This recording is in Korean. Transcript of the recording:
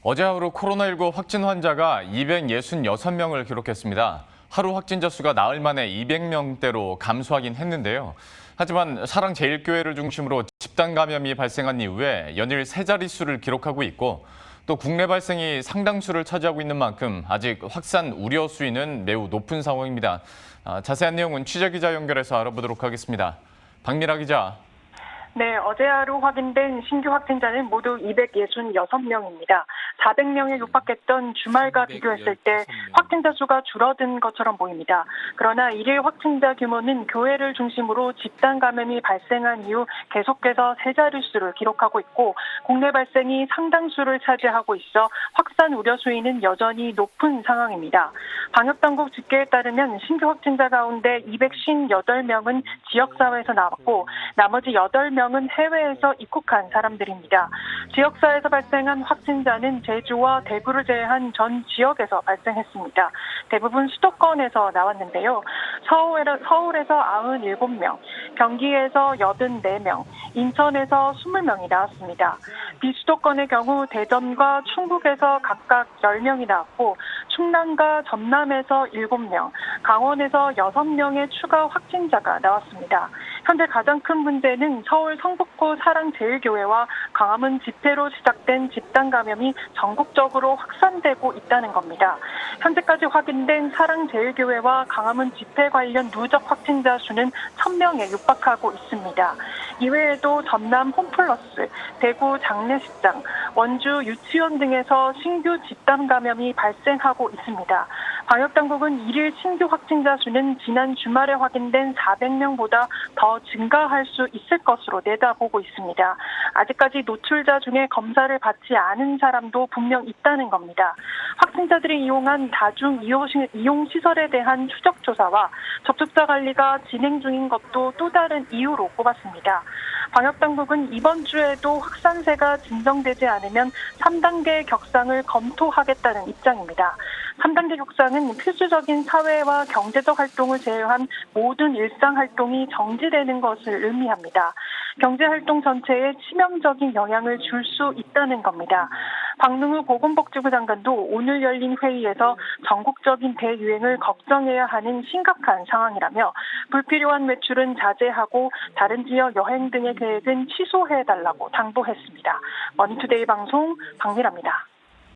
어제 하루 코로나19 확진 환자가 266명을 기록했습니다. 하루 확진자 수가 나흘 만에 200명대로 감소하긴 했는데요. 하지만 사랑제일교회를 중심으로 집단 감염이 발생한 이후에 연일 세 자릿수를 기록하고 있고 또 국내 발생이 상당수를 차지하고 있는 만큼 아직 확산 우려 수위는 매우 높은 상황입니다. 자세한 내용은 취재기자 연결해서 알아보도록 하겠습니다. 박미라 기자. 네, 어제 하루 확인된 신규 확진자는 모두 266명입니다. 400명에 육박했던 주말과 비교했을 때 확진자 수가 줄어든 것처럼 보입니다. 그러나 일일 확진자 규모는 교회를 중심으로 집단 감염이 발생한 이후 계속해서 세 자릿수를 기록하고 있고 국내 발생이 상당수를 차지하고 있어 확산 우려 수위는 여전히 높은 상황입니다. 방역당국 집계에 따르면 신규 확진자 가운데 258명은 지역사회에서 나왔고 나머지 8명은 해외에서 입국한 사람들입니다. 지역사회에서 발생한 확진자는 제주와 대구를 제외한 전 지역에서 발생했습니다. 대부분 수도권에서 나왔는데요. 서울에서 97명, 경기에서 84명, 인천에서 20명이 나왔습니다. 비수도권의 경우 대전과 충북에서 각각 10명이 나왔고 충남과 전남에서 7명, 강원에서 6명의 추가 확진자가 나왔습니다. 현재 가장 큰 문제는 서울 성북구 사랑제일교회와 광화문 집회로 시작된 집단 감염이 전국적으로 확산되고 있다는 겁니다. 현재까지 확인된 사랑제일교회와 광화문 집회 관련 누적 확진자 수는 1000명에 육박하고 있습니다. 이외에도 전남 홈플러스, 대구 장례식장, 원주 유치원 등에서 신규 집단 감염이 발생하고 있습니다. 방역당국은 일일 신규 확진자 수는 지난 주말에 확인된 400명보다 더 증가할 수 있을 것으로 내다보고 있습니다. 아직까지 노출자 중에 검사를 받지 않은 사람도 분명 있다는 겁니다. 확진자들이 이용한 다중 이용 시설에 대한 추적 조사와 접촉자 관리가 진행 중인 것도 또 다른 이유로 꼽았습니다. 방역당국은 이번 주에도 확산세가 진정되지 않으면 3단계 격상을 검토하겠다는 입장입니다. 3단계 격상은 필수적인 사회와 경제적 활동을 제외한 모든 일상 활동이 정지되는 것을 의미합니다. 경제활동 전체에 치명적인 영향을 줄 수 있다는 겁니다. 박능우 보건복지부 장관도 오늘 열린 회의에서 전국적인 대유행을 걱정해야 하는 심각한 상황이라며 불필요한 외출은 자제하고 다른 지역 여행 등의 계획은 취소해달라고 당부했습니다. 머니투데이 방송 박미라입니다.